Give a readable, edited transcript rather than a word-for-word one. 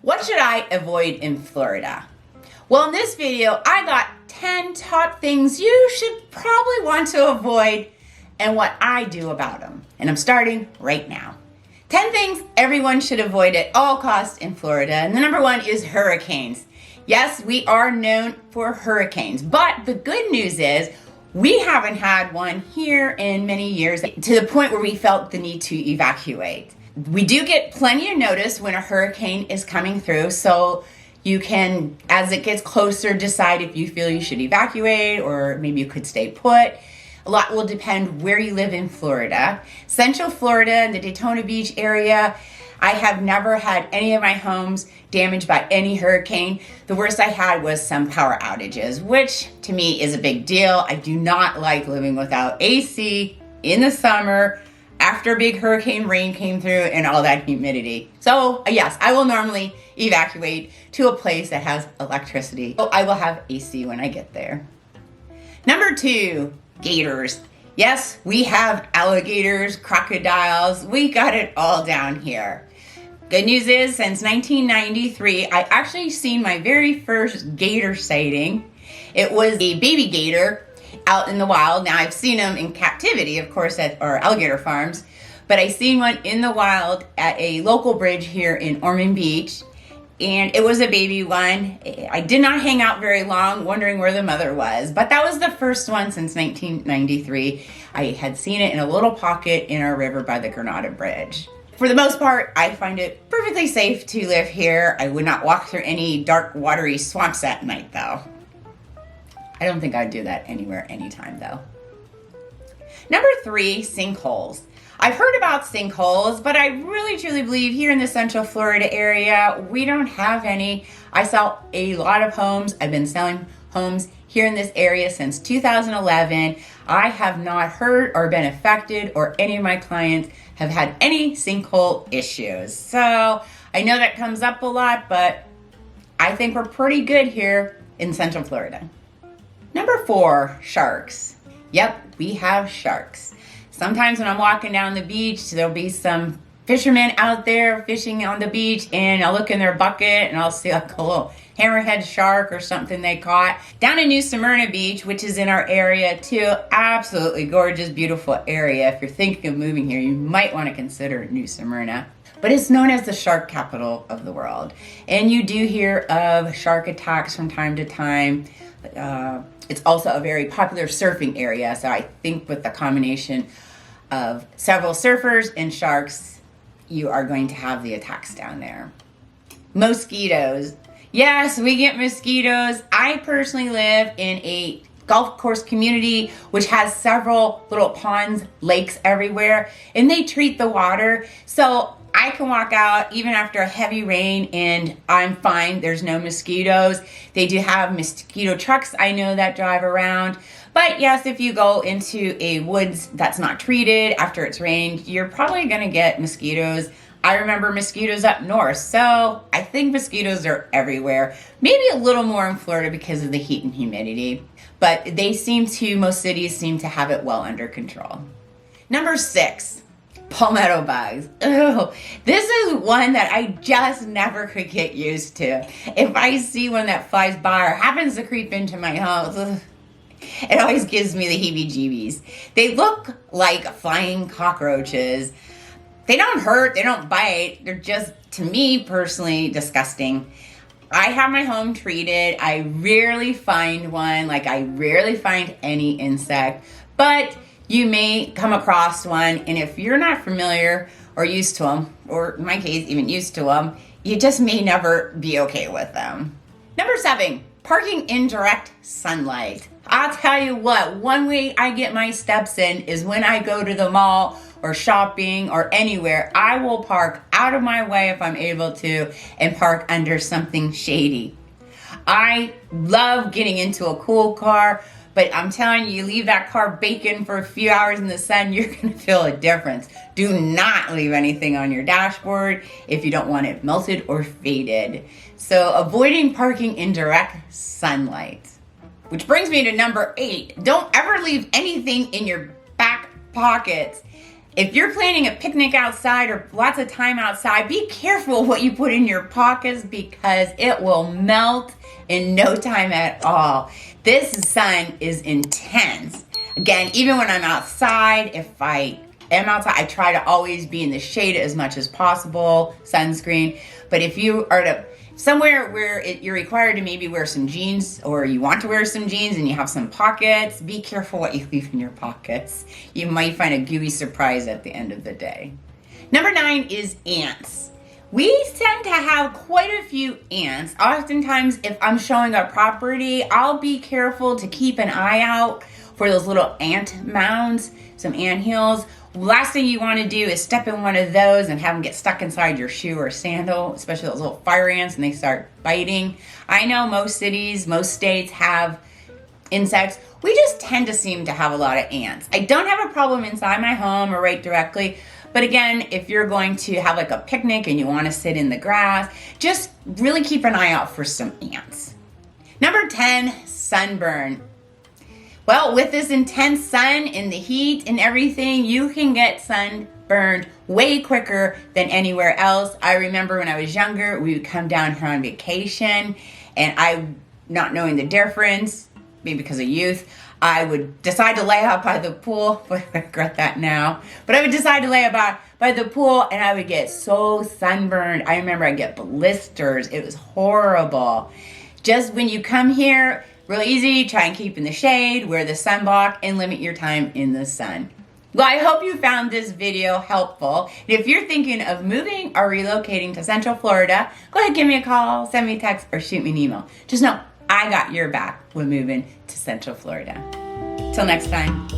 What should I avoid in Florida? Well, in this video, I got 10 top things you should probably want to avoid and what I do about them. And I'm starting right now. 10 things everyone should avoid at all costs in Florida. And the number one is hurricanes. Yes, we are known for hurricanes, but the good news is we haven't had one here in many years to the point where we felt the need to evacuate. We do get plenty of notice when a hurricane is coming through, so you can, as it gets closer, decide if you feel you should evacuate or maybe you could stay put. A lot will depend where you live in Florida. Central Florida and the Daytona Beach area, I have never had any of my homes damaged by any hurricane. The worst I had was some power outages, which to me is a big deal. I do not like living without AC in the summer after a big hurricane rain came through and all that humidity. So yes, I will normally evacuate to a place that has electricity. So I will have AC when I get there. Number two, gators. Yes, we have alligators, crocodiles. We got it all down here. Good news is, since 1993, I actually seen my very first gator sighting. It was a baby gator out in the wild. Now I've seen them in captivity, of course, at our alligator farms, but I seen one in the wild at a local bridge here in Ormond Beach, and it was a baby one. I did not hang out very long wondering where the mother was, but that was the first one since 1993. I had seen it in a little pocket in our river by the Granada Bridge. For the most part, I find it perfectly safe to live here. I would not walk through any dark, watery swamps at night, though. I don't think I'd do that anywhere, anytime, though. Number three, sinkholes. I've heard about sinkholes, but I really truly believe here in the Central Florida area, we don't have any. I sell a lot of homes. I've been selling homes here in this area since 2011. I have not heard or been affected, or any of my clients have had any sinkhole issues. So I know that comes up a lot, but I think we're pretty good here in Central Florida. Number four, sharks. Yep, we have sharks. Sometimes when I'm walking down the beach, there'll be some fishermen out there fishing on the beach, and I'll look in their bucket and I'll see like a little hammerhead shark or something they caught. Down in New Smyrna Beach, which is in our area too, absolutely gorgeous, beautiful area. If you're thinking of moving here, you might want to consider New Smyrna. But it's known as the shark capital of the world. And you do hear of shark attacks from time to time. It's also a very popular surfing area, so I think with the combination of several surfers and sharks, you are going to have the attacks down there. Mosquitoes. Yes, we get mosquitoes. I personally live in a golf course community which has several little ponds, lakes everywhere, and they treat the water. So I can walk out even after a heavy rain and I'm fine. There's no mosquitoes. They do have mosquito trucks, I know, that drive around. But yes, if you go into a woods that's not treated after it's rained, you're probably going to get mosquitoes. I remember mosquitoes up north, so I think mosquitoes are everywhere. Maybe a little more in Florida because of the heat and humidity, but most cities seem to have it well under control. Number six, palmetto bugs. Oh, this is one that I just never could get used to. If I see one that flies by or happens to creep into my house, it always gives me the heebie-jeebies. They look like flying cockroaches. They don't hurt, they don't bite. They're just, to me personally, disgusting. I have my home treated. I rarely find one, like I rarely find any insect, but you may come across one, and if you're not familiar or used to them, or in my case, even used to them, you just may never be okay with them. Number seven, parking in direct sunlight. I'll tell you what, one way I get my steps in is when I go to the mall or shopping or anywhere. I will park out of my way if I'm able to and park under something shady. I love getting into a cool car, but I'm telling you, leave that car baking for a few hours in the sun, you're going to feel a difference. Do not leave anything on your dashboard if you don't want it melted or faded. So avoiding parking in direct sunlight. Which brings me to number 8. Don't ever leave anything in your back pockets. If you're planning a picnic outside or lots of time outside, be careful what you put in your pockets because it will melt in no time at all. This sun is intense. Again, even when I'm outside, if I am outside, I try to always be in the shade as much as possible, sunscreen. But if you are to somewhere where you're required to maybe wear some jeans, or you want to wear some jeans and you have some pockets, be careful what you leave in your pockets. You might find a gooey surprise at the end of the day. Number 9 is ants. We tend to have quite a few ants. Oftentimes, if I'm showing a property, I'll be careful to keep an eye out for those little ant mounds, some ant hills. Last thing you want to do is step in one of those and have them get stuck inside your shoe or sandal, especially those little fire ants, and they start biting. I know most cities, most states have insects. We just tend to seem to have a lot of ants. I don't have a problem inside my home or right directly, but again, if you're going to have like a picnic and you want to sit in the grass, just really keep an eye out for some ants. Number 10, sunburn. Well, with this intense sun and the heat and everything, you can get sunburned way quicker than anywhere else. I remember when I was younger, we would come down here on vacation, and I, not knowing the difference, maybe because of youth, I would decide to lay out by the pool. But I regret that now. But I would decide to lay out by the pool, and I would get so sunburned. I remember I'd get blisters. It was horrible. Just when you come here, real easy, try and keep in the shade, wear the sunblock, and limit your time in the sun. Well, I hope you found this video helpful. And if you're thinking of moving or relocating to Central Florida, go ahead, give me a call, send me a text, or shoot me an email. Just know I got your back when moving to Central Florida. Till next time.